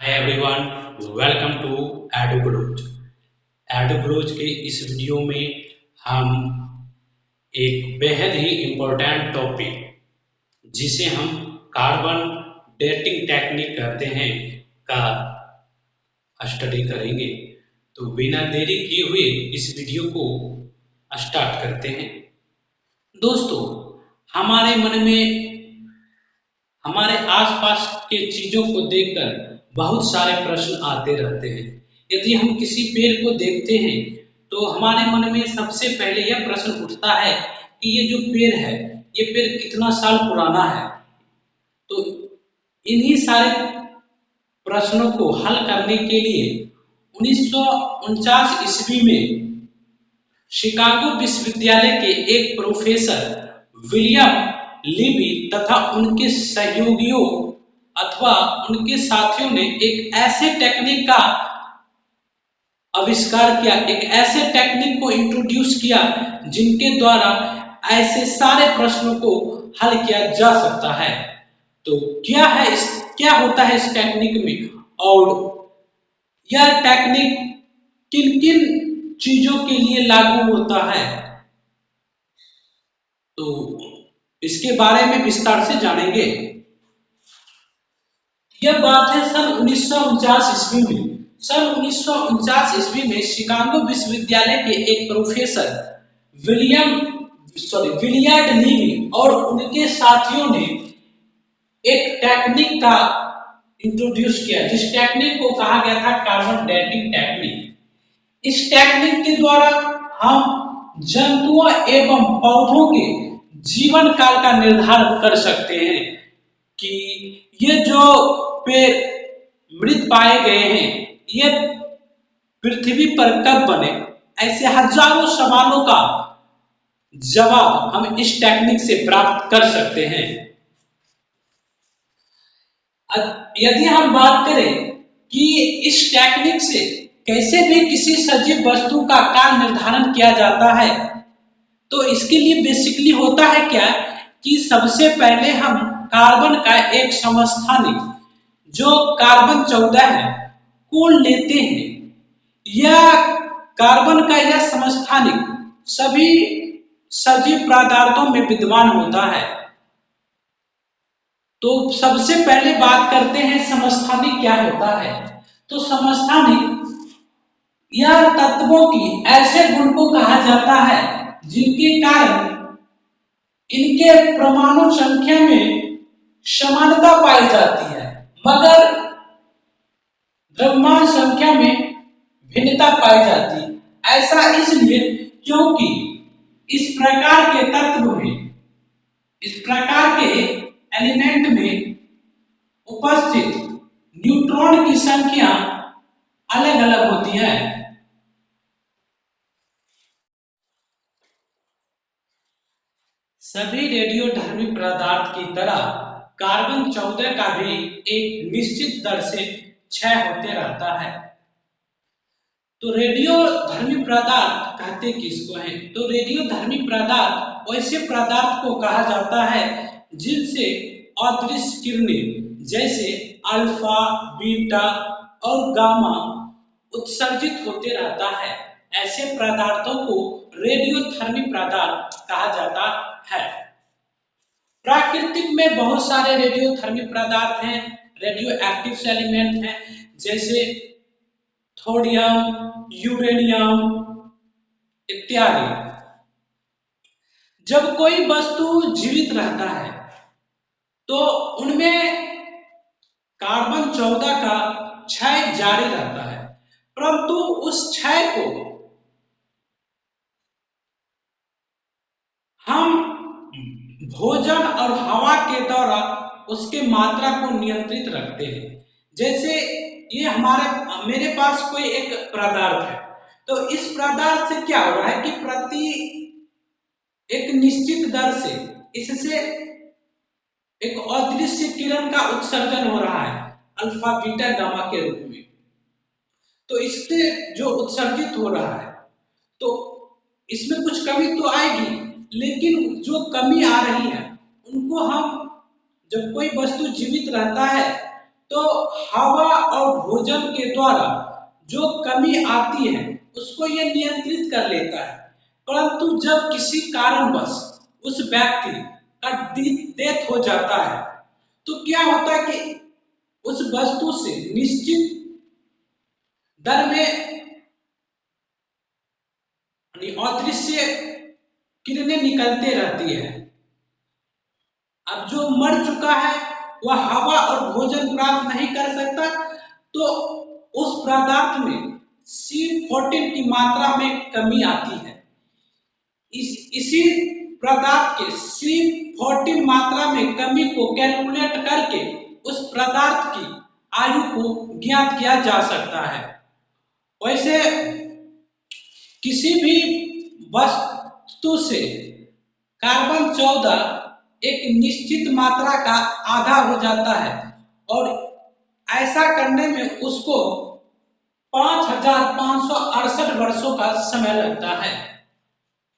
Everyone, welcome to Edugrows. Edugrows के इस video में हम एक बेहद ही इम्पोर्टेंट टॉपिक जिसे हम कार्बन डेटिंग टेक्निक कहते हैं का स्टडी करेंगे। तो बिना देरी किए हुए इस वीडियो को स्टार्ट करते हैं। दोस्तों, हमारे मन में हमारे आसपास के चीजों को देखकर बहुत सारे प्रश्न आते रहते हैं। यदि हम किसी पेड़ को देखते हैं तो हमारे मन में सबसे पहले यह प्रश्न उठता है कि ये जो पेड़ है, ये पेड़ कितना साल पुराना है। तो इन्हीं सारे प्रश्नों को हल करने के लिए 1949 ईस्वी में शिकागो विश्वविद्यालय के एक प्रोफेसर विलियम लिबी तथा उनके सहयोगियों अथवा उनके साथियों ने एक ऐसे टेक्निक का आविष्कार किया, एक ऐसे टेक्निक को इंट्रोड्यूस किया जिनके द्वारा ऐसे सारे प्रश्नों को हल किया जा सकता है। तो क्या होता है इस टेक्निक में और यह टेक्निक किन किन चीजों के लिए लागू होता है, तो इसके बारे में विस्तार से जानेंगे। यह बात है सन 1949 ईस्वी में। सन 1949 ईस्वी में शिकागो विश्वविद्यालय के एक प्रोफेसर विलियर्ड लीवी और उनके साथियों ने एक टेक्निक का इंट्रोड्यूस किया, जिस टेक्निक को कहा गया था कार्बन डेटिंग टेक्निक। इस टेक्निक के द्वारा हम जंतुओं एवं पौधों के जीवन काल का निर्धारण कर सकते हैं कि ये जो पेड़ मृत पाए गए हैं ये पृथ्वी पर कब बने। ऐसे हजारों सवालों का जवाब हम इस टेक्निक से प्राप्त कर सकते हैं। यदि हम बात करें कि इस टेक्निक से कैसे भी किसी सजीव वस्तु का काल निर्धारण किया जाता है, तो इसके लिए बेसिकली होता है क्या कि सबसे पहले हम कार्बन का एक समस्थानिक जो कार्बन 14 है को लेते हैं। यह कार्बन का यह समस्थानिक सभी सजीव पदार्थों में विद्यमान होता है। तो सबसे पहले बात करते हैं समस्थानिक क्या होता है। तो समस्थानिक यह तत्वों की ऐसे गुण को कहा जाता है जिनके कारण इनके परमाणु संख्या में समानता पाई जाती है मगर द्रव्यमान संख्या में भिन्नता पाई जाती है। ऐसा इसलिए क्योंकि इस प्रकार के तत्व में, इस प्रकार के एलिमेंट में उपस्थित न्यूट्रॉन की संख्या अलग अलग होती है। सभी रेडियोधर्मी पदार्थ की तरह कार्बन 14 का भी एक निश्चित दर से क्षय होते रहता है। तो रेडियोधर्मी पदार्थ कहते किसको है? तो रेडियोधर्मी पदार्थ वैसे पदार्थ को कहा जाता है जिनसे अदृश्य किरणें जैसे अल्फा, बीटा और गामा उत्सर्जित होते रहता है। ऐसे पदार्थों को रेडियोधर्मी पदार्थ कहा जाता है। प्राकृतिक में बहुत सारे रेडियोधर्मी पदार्थ हैं, रेडियो एक्टिव एलिमेंट हैं, जैसे थोडियम, यूरेनियम इत्यादि। जब कोई वस्तु जीवित रहता है तो उनमें कार्बन 14 का क्षय जारी रहता है, परंतु उस क्षय को हम भोजन और हवा के द्वारा उसके मात्रा को नियंत्रित रखते हैं। जैसे ये मेरे पास कोई एक पदार्थ है, तो इस पदार्थ से क्या हो रहा है कि प्रति एक निश्चित दर से इससे एक अदृश्य किरण का उत्सर्जन हो रहा है अल्फा, बीटा, गामा के रूप में। तो इससे जो उत्सर्जित हो रहा है तो इसमें कुछ कमी तो आएगी, लेकिन जो कमी आ रही है उनको हम, जब कोई वस्तु जीवित रहता है तो हवा और भोजन के द्वारा जो कमी आती है उसको ये नियंत्रित कर लेता है। परंतु जब किसी कारणवश उस व्यक्ति का डेथ हो जाता है तो क्या होता है कि उस वस्तु से निश्चित दर में अदृश्य किरणें निकलते रहती है। अब जो मर चुका है वह हवा और भोजन प्राप्त नहीं कर सकता, तो उस पदार्थ में C14 की मात्रा में कमी आती है। इसी पदार्थ के C14 मात्रा में कमी को कैलकुलेट करके उस पदार्थ की आयु को ज्ञात किया जा सकता है। वैसे किसी भी वस्तु से कार्बन 14 एक निश्चित मात्रा का आधा हो जाता है और ऐसा करने में उसको 5568 वर्षों का समय लगता है।